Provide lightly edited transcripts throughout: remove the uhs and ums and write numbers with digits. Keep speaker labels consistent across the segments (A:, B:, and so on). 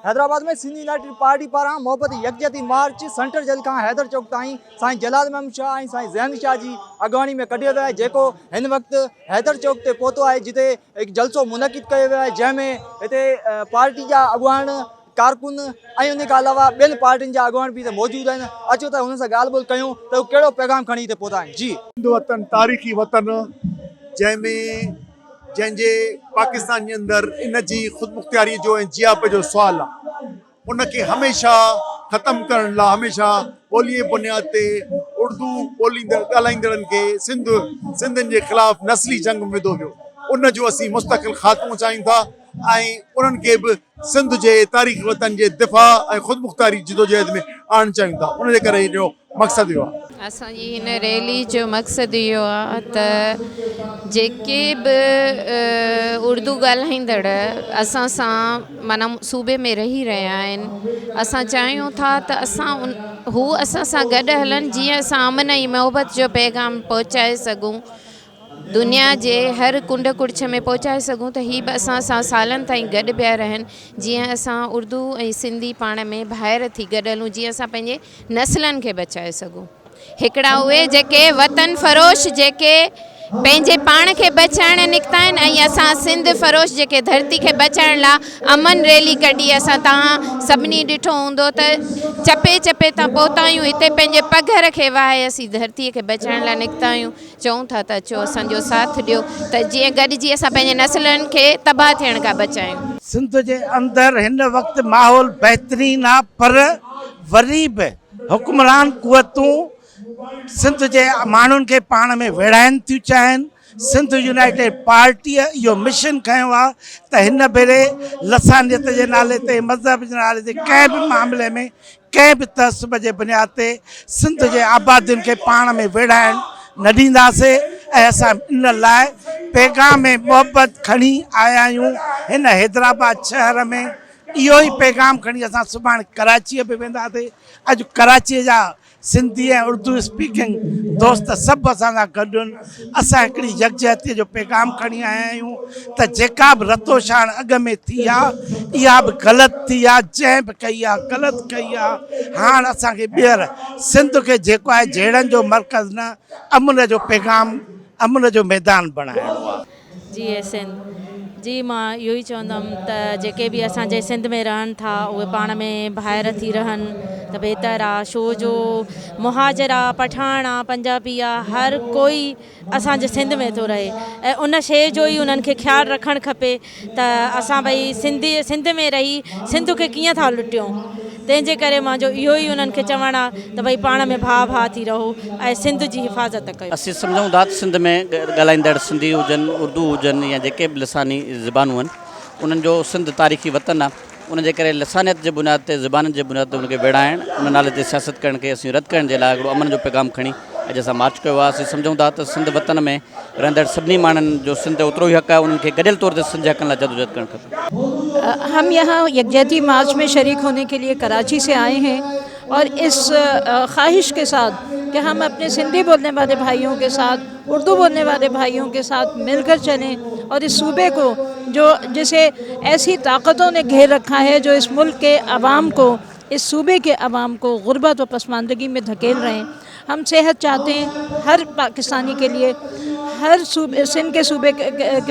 A: हैदराबाद में Sindhi United party पारां मोहब्बत यकजहती मार्च सेंट्रल जेल का हैदर चौक ताईं साईं जलाल महमूद शाह ऐं साईं ज़ैन शाह जी अगवानी में कढियो वियो आहे, जेको हिन वक़्तु हैदर चौक ते पहुतो आहे, जिते हिकु जलसो मुनक़िद कयो वियो आहे, जंहिंमें हिते पार्टी जा अॻुवान कारकुन ऐं उन खां अलावा ॿियनि पार्टियुनि जा अॻुवान बि हिते मौजूदु आहिनि। अचो त हुन सां ॻाल्हि ॿोल कयूं त हू कहिड़ो पैगाम खणी हिते पहुता आहिनि। जी,
B: हिंदू वतन तारीख़ी वतन जंहिंमें जंहिंजे पाकिस्तान जे अंदरि इन जी ख़ुदमुख़्तियारी जो ऐं जियाप जो सुवाल आहे, उनखे हमेशह ख़तमु करण लाइ हमेशह ॿोलीअ बुनियाद ते उर्दू ॿोलींदड़ ॻाल्हाईंदड़नि खे सिंधियुनि जे ख़िलाफ़ु नस्ली जंग में विधो वियो। उन जो असीं मुस्तक़िल ख़ात्मो चाहियूं था ऐं उन्हनि खे बि सिंध जे तारीख़ी वतन जे दिफ़ा ऐं ख़ुदमुख़्तियारी जिदोजहद में आणणु चाहियूं था। उनजे करे जो मक़सदु इहो आहे।
C: असांजी हिन रैली जो मक़सदु इहो आहे त जेके बि उर्दू ॻाल्हाईंदड़ असां सां माना सूबे में रही रहिया आहिनि, असां चाहियूं था त हू असां सां गॾु हलनि, जीअं असां अमन ऐं मोहबत जो पैगाम पहुचाए सघूं, दुनिया जे हर कुंड कुड़छ में पहुचाए सघूं, त ही बि असां सां सालनि ताईं गॾु पिया रहनि, जीअं असां उर्दू ऐं सिंधी पाण में ॿाहिरि थी गॾु हलूं, जीअं असां पंहिंजे नस्लनि खे बचाए सघूं। हिकिड़ा उहे जेके वतन फ़रोश जेके पंहिंजे पाण खे बचाइण निकिता आहिनि, ऐं असां सिंध फ़रोश जेके धरती खे बचाइण लाइ अमन रैली कढी, असां तव्हां सभिनी ॾिठो हूंदो त चपे चपे तां पहुता आहियूं, हिते पंहिंजे पघर खे वाहे असीं धरतीअ खे बचाइण लाइ निकिता आहियूं। चऊं था त अचो असांजो साथ ॾियो, त जीअं गॾिजी असां पंहिंजे नस्लनि खे तबाह थियण खां बचायूं।
D: सिंध जे अंदरि हिन वक़्तु माहौल बहितरीन आहे, पर वरी बि हुक्मरान क़ुवतूं सिंध जे माण्हुनि खे पाण में विढ़ाइनि थियूं चाहिनि। सिंध यूनाइटेड पार्टीअ इहो मिशन खयों आहे त हिन भेरे लसानियत जे नाले ते, मज़हब जे नाले ते, कंहिं बि मामले में कंहिं बि तहसुब जे बुनियाद ते सिंध जे आबादियुनि खे पाण में विढ़ाइण न ॾींदासीं। ऐं असां इन लाइ पैगाम में मोहबत खणी आया आहियूं हिन हैदराबाद शहर में। इहो ई पैगाम खणी असां सुभाणे कराचीअ बि वेंदासीं। अॼु कराचीअ जा सिंधी ऐं उर्दू स्पीकिंग दोस्त सभु असां सां गॾु आहिनि। असां हिकिड़ी यकजहतीअ जो पैगाम खणी आया आहियूं त जेका बि रतोशाण अॻ में थी आहे, इहा बि ग़लति थी आहे, जंहिं बि कई आहे ग़लति कई आहे। हाणे असांखे ॿीहर सिंध खे जेको आहे जहिड़नि जो मर्कज़ न, अमन जो पैगाम, अमन जो मैदान बणाइणो आहे।
E: जी सिंध जी, मां इहो ई चवंदमि त जेके बि असांजे सिंध में रहनि था उहे पाण में ॿाहिरि थी रहनि त बहितरु आहे, छो जो मुहाजिर आहे, पठान आहे, पंजाबी आहे, हर कोई असांजे सिंध में थो रहे, ऐं उन शइ जो ई उन्हनि खे ख़्यालु रखणु खपे त असां भई सिंध में रही सिंध खे कीअं था लुटियूं। तंहिंजे करे मुंहिंजो इहो ई उन्हनि खे चवणु आहे त भई पाण में भाउ थी रहो ऐं सिंध जी हिफ़ाज़त कयो।
F: असीं सम्झूं था सिंध में ॻाल्हाईंदड़ सिंधी हुजनि, उर्दू हुजनि, या जेके बि लसानी ज़बानूं आहिनि, उन्हनि जो सिंध तारीख़ी वतन आहे। उनजे करे लसानियत जे बुनियाद ते, ज़बाननि जे बुनियाद ते उनखे विढ़ाइण, उन नाले ते सियासत करण खे असीं रद्द करण जे लाइ हिकिड़ो अमन जो पैगाम खणी अॼु असां मार्च कयो आहे। असीं सम्झूं था त सिंध वतन में रहंदड़ सभिनी माण्हुनि जो सिंध ओतिरो ई हक़ आहे, उन्हनि खे गॾियल तौर ते सिंध जे हक़नि लाइ जदोजहद करणु खपे।
G: हम यहाँ यकजहती मार्च में शरीक होने के लिए कराची से आए हैं और इस ख्वाहिश के साथ कि हम अपने सिंधी बोलने वाले भाइयों के साथ, उर्दू बोलने वाले भाइयों के साथ मिलकर चलें और इस सूबे को जिसे ऐसी ताकतों ने घेर रखा है, जो इस मुल्क के अवाम को, इस सूबे के अवाम को गुर्बत और पसमानदगी में धकेल रहे हैं। हम सेहत चाहते हैं हर पाकिस्तानी के लिए, हर सूबे, सिंध के सूबे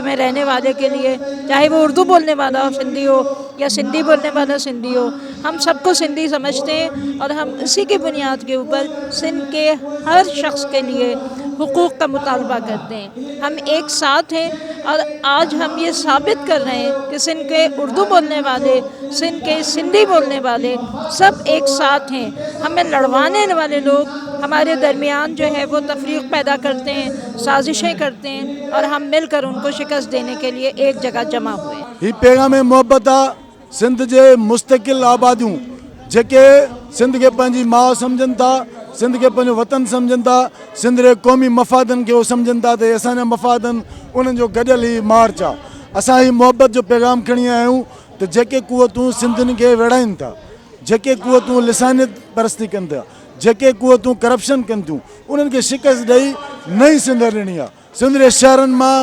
G: में रहने वाले के लिए, चाहे वो उर्दू बोलने वाला हो सिंधी हो या सिंधी बोलने वाला सिंधी हो, हम सबको सिंधी समझते हैं और हम इसी की बुनियाद के ऊपर सिंध के हर शख्स के लिए हुकूक का मुतालबा करते हैं। हम एक साथ हैं और आज हम ये साबित कर रहे हैं कि सिंध के उर्दू बोलने वाले, सिंध के सिंधी बोलने वाले सब एक साथ हैं। हमें लड़वाने वाले लोग हमारे दरमियान जो है वो तफरीक पैदा करते हैं, साजिशें करते हैं, और हम मिलकर उनको शिकस्त देने के लिए एक जगह जमा हुए।
B: ही पैगाम मोहब्बत आहे सिंध जे मुस्तकिल आबादियूं जेके सिंध खे पंहिंजी माउ सम्झनि था, सिंध खे पंहिंजो वतन सम्झनि था, सिंध जे क़ौमी मफ़ादनि खे उहो सम्झनि था त असांजा मफ़ादनि उन्हनि जो गॾियल ई मार्च आहे। असां ही मोहब्बत जो पैगाम खणी आया आहियूं त जेके क़ुवतूं सिंधियुनि खे विढ़ाइनि था, जेके क़ुवतूं लिसानियत परस्ती कनि था, जेके क़ुवतूं करप्शन कनि थियूं, उन्हनि खे शिकस्त ॾेई नई सिंध ॾियणी आहे। सिंध जे शहरनि मां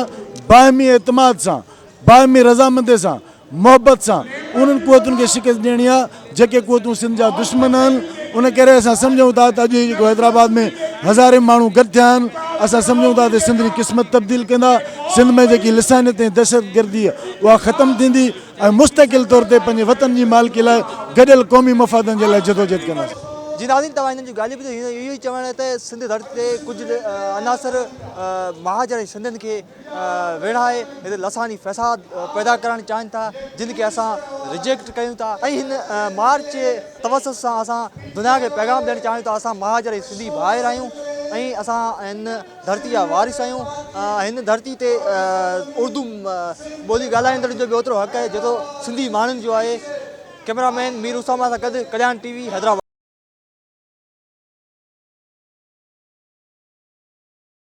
B: बाहिमी एतमाद सां, बाहिमी रज़ामंदी सां
H: मोहब्बत सां उन्हनि क़ुवतुनि खे शिकस्त ॾियणी आहे जेके क़ुवतूं सिंध जा दुश्मन आहिनि। उन करे असां सम्झूं था त अॼु जेको हैदराबाद में हज़ारे माण्हू गॾु थिया आहिनि, असां सम्झूं था त सिंध जी क़िस्मत तब्दील कंदा। सिंध में जेकी लिसानियत ऐं दहशतगर्दी आहे उहा ख़तमु थींदी ऐं मुस्तक़िल तौर ते पंहिंजे वतन जी मालिकी लाइ गॾियल क़ौमी मफ़ादनि जे लाइ जदोजहद कंदासीं।
A: जी नाज़रीन, तव्हां हिननि जी ॻाल्हियूं ॿुधी इहो ई चवणु त सिंध धरती ते कुझु अनासर महाजर ऐं सिंधियुनि खे विढ़ाए हिते लसानी फ़साद पैदा करणु चाहिनि था, जिन खे असां रिजेक्ट कयूं था। ऐं हिन मार्च जे तवसत सां असां दुनिया खे पैगाम ॾियणु चाहियूं था असां महाजर ऐं सिंधी भाइर आहियूं ऐं असां हिन धरती जा वारिस आहियूं। हिन धरती ते उर्दू ॿोली ॻाल्हाईंदड़ जो बि ओतिरो हक़ आहे जेतिरो सिंधी माण्हुनि जो आहे। कैमरामैन मीर उसामा सां गॾु कल्याण TV हैदराबाद।